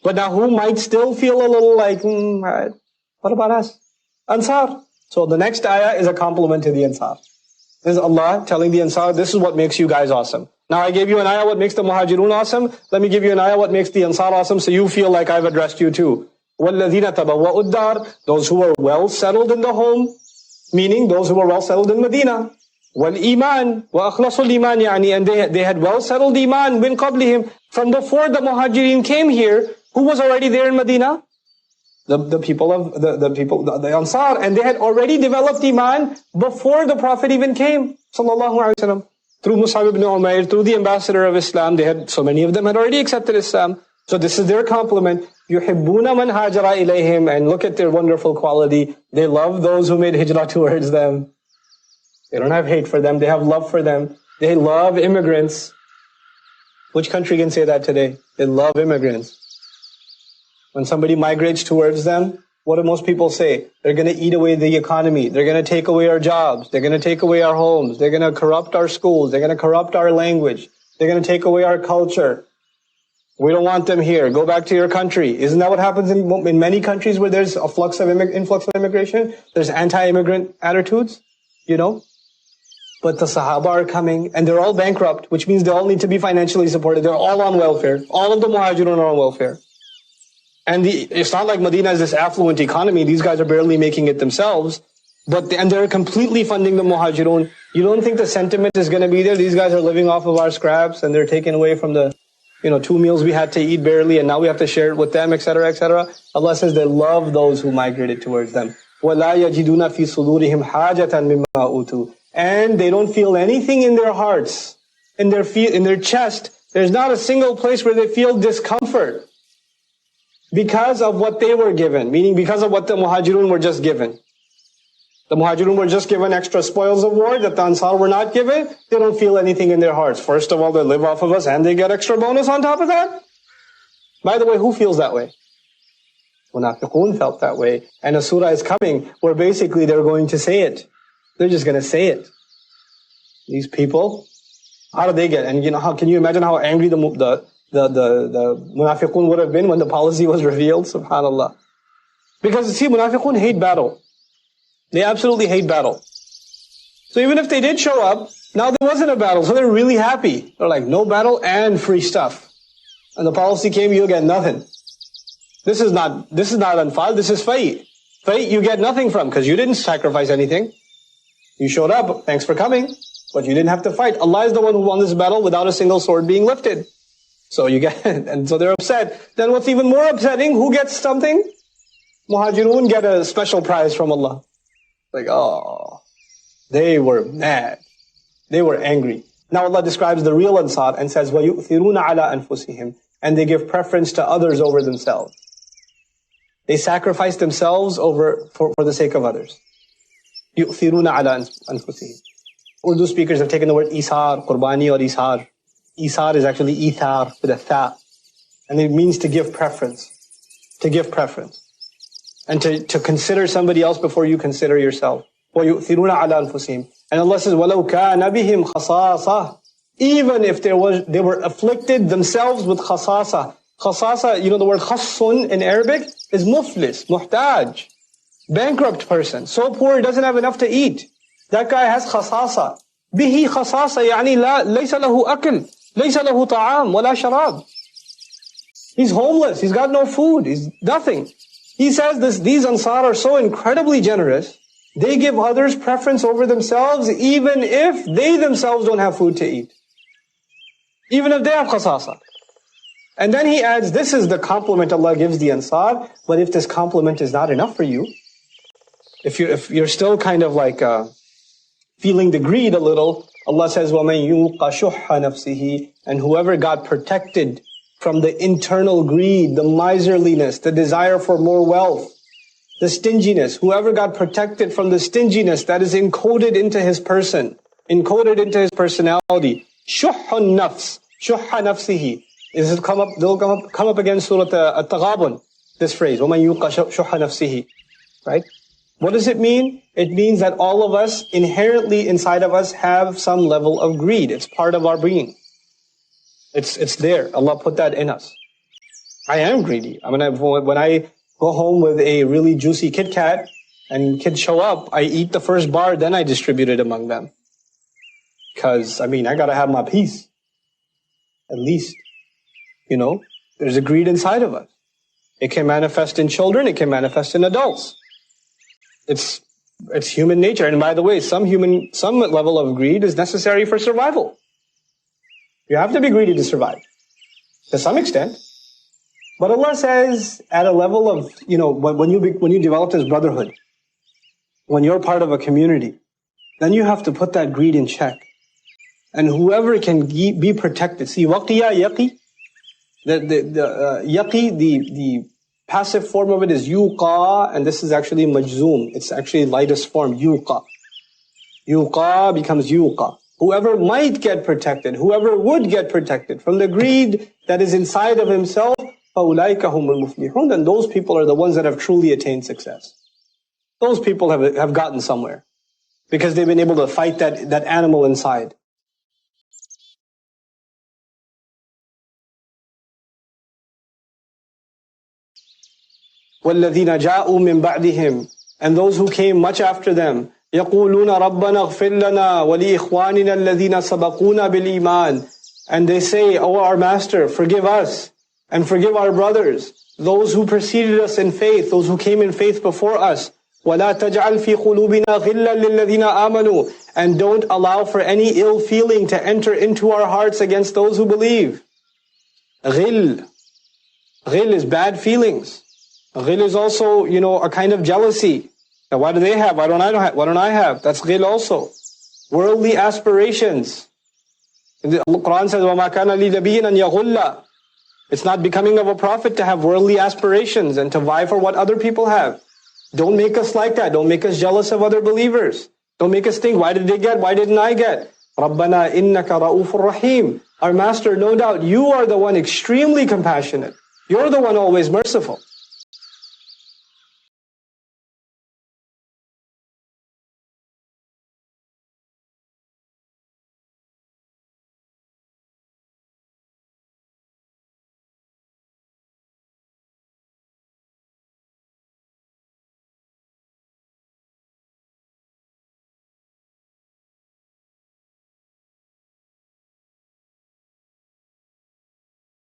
But now who might still feel a little like, what about us? Ansar. So the next ayah is a compliment to the Ansar. This is Allah telling the Ansar, this is what makes you guys awesome. Now I gave you an ayah what makes the Muhajirun awesome. Let me give you an ayah what makes the Ansar awesome, so you feel like I've addressed you too. وَالَّذِينَ تَبَوَّأُوا الدَّارَ, those who are well settled in the home, meaning those who were well settled in Medina. وَالْإِيمَانِ وَأَخْلَصُوا الْإِيمَانِ, يعني, and they had well settled iman min qablihim, from before the Muhajirin came here. Who was already there in Medina? The people of the Ansar, and they had already developed iman before the Prophet even came, sallallahu alaihi wasallam. Through Mus'ab ibn Umair, through the ambassador of Islam, so many of them had already accepted Islam. So this is their compliment. يُحِبُّونَ مَنْ هَاجَرَ إِلَيْهِمْ, and look at their wonderful quality. They love those who made hijrah towards them. They don't have hate for them, they have love for them. They love immigrants. Which country can say that today? They love immigrants. When somebody migrates towards them, what do most people say? They're going to eat away the economy. They're going to take away our jobs. They're going to take away our homes. They're going to corrupt our schools. They're going to corrupt our language. They're going to take away our culture. We don't want them here. Go back to your country. Isn't that what happens in many countries where there's a influx of immigration? There's anti-immigrant attitudes, But the Sahaba are coming, and they're all bankrupt, which means they all need to be financially supported. They're all on welfare. All of the Muhajirun are on welfare. And it's not like Medina is this affluent economy. These guys are barely making it themselves. And they're completely funding the Muhajirun. You don't think the sentiment is going to be there? These guys are living off of our scraps, and they're taken away from the 2 meals we had to eat barely, and now we have to share it with them, etc., etc. Allah says they love those who migrated towards them. وَلَا يَجِدُونَ فِي صُدُورِهِمْ حَاجَةً مِمَّا أُوتُوا. And they don't feel anything in their hearts, in their chest. There's not a single place where they feel discomfort because of what they were given, meaning because of what the Muhajirun were just given. The Muhajirun were just given extra spoils of war that the Ansar were not given. They don't feel anything in their hearts. First of all, they live off of us and they get extra bonus on top of that. By the way, who feels that way? Munafiqun felt that way. And a surah is coming where basically they're going to say it. They're just going to say it. These people, how do they get? And how can you imagine how angry the Munafiqun would have been when the policy was revealed? Subhanallah. Because see, Munafiqun hate battle. They absolutely hate battle. So even if they did show up, now there wasn't a battle, so they're really happy. They're like, no battle and free stuff. And the policy came, you'll get nothing. This is not anfal, this is fight. Fight you get nothing from, because you didn't sacrifice anything. You showed up, thanks for coming, but you didn't have to fight. Allah is the one who won this battle without a single sword being lifted. So you get, and so they're upset. Then what's even more upsetting, who gets something? Muhajirun get a special prize from Allah. Like, they were mad. They were angry. Now Allah describes the real Ansar and says, وَيُؤْثِرُونَ عَلَىٰ أَنفُسِهِمْ, and they give preference to others over themselves. They sacrifice themselves for the sake of others. يُؤْثِرُونَ عَلَىٰ أَنفُسِهِمْ. Urdu speakers have taken the word isar, qurbani or isar. Isar is actually ithar with a tha. And it means to give preference. To give preference. And to consider somebody else before you consider yourself. وَيُؤْثِرُونَ عَلَىٰ أَنفُسِهِمْ. And Allah says, وَلَوْ كَانَ بِهِمْ خَصَاصَةٌ. Even if they were afflicted themselves with khasasa. Khasasa, the word khassun in Arabic is muflis, muhtaj. Bankrupt person. So poor he doesn't have enough to eat. That guy has khasasa. Bihi khasasa, يعني ليس له أكل. ليس له طعام ولا شراب. He's homeless. He's got no food. He's nothing. He says these Ansar are so incredibly generous. They give others preference over themselves even if they themselves don't have food to eat. Even if they have khasasa. And then he adds, this is the compliment Allah gives the Ansar, but if this compliment is not enough for you, if you're still kind of like feeling the greed a little, Allah says, وَمَنْ يُوقَ شُحَّ نَفْسِهِ, and whoever got protected from the internal greed, the miserliness, the desire for more wealth, the stinginess, whoever got protected from the stinginess that is encoded into his person, encoded into his personality, شُحَّ النَّفْسِ, شُحَّ نَفْسِهِ, they'll come up against Surah At-Taghabun, this phrase, وَمَنْ يُوقَ شُحَّ نَفْسِهِ, right? What does it mean? It means that all of us, inherently inside of us, have some level of greed. It's part of our being. It's there. Allah put that in us. I am greedy. I mean, when I go home with a really juicy Kit Kat and kids show up, I eat the first bar, then I distribute it among them. Because, I mean, I gotta have my piece. At least. You know, there's a greed inside of us. It can manifest in children, it can manifest in adults. It's human nature. And by the way, some level of greed is necessary for survival. You have to be greedy to survive. To some extent. But Allah says, at a level of, you know, when you develop this brotherhood, when you're part of a community, then you have to put that greed in check. And whoever can be protected. See, waqiya, yaqi, yaqi, the passive form of it is yuqa, and this is actually majzoom. It's actually lightest form, yuqa. Yuqa becomes yuqa. Whoever might get protected, whoever would get protected from the greed that is inside of himself, فَأُولَٰئِكَ هُمُ الْمُفْلِحُونَ, then those people are the ones that have truly attained success. Those people have gotten somewhere because they've been able to fight that animal inside. وَالَّذِينَ جَاءُوا مِن بَعْدِهِمْ, and those who came much after them, يَقُولُونَ رَبَّنَا اغْفِرْ لَنَا وَلِإِخْوَانِنَا الَّذِينَ سَبَقُونَا بِالْإِيمَانِ, and they say, "O our Master, forgive us and forgive our brothers, those who preceded us in faith, those who came in faith before us. وَلَا تَجْعَلْ فِي قُلُوبِنَا غِلًّا لِلَّذِينَ آمَنُوا, and don't allow for any ill feeling to enter into our hearts against those who believe." Ghil is bad feelings. Ghil is also, you know, a kind of jealousy. Now, why do they have? Why don't I have? That's ghil also. Worldly aspirations. The Quran says, وَمَا كَانَ لِنَبِيٍّ أَن يَغُلَّ. It's not becoming of a prophet to have worldly aspirations and to vie for what other people have. Don't make us like that. Don't make us jealous of other believers. Don't make us think, why did they get? Why didn't I get? رَبَّنَا إِنَّكَ رَؤُوفٌ رَحِيمٌ. Our Master, no doubt, you are the one extremely compassionate. You're the one always merciful.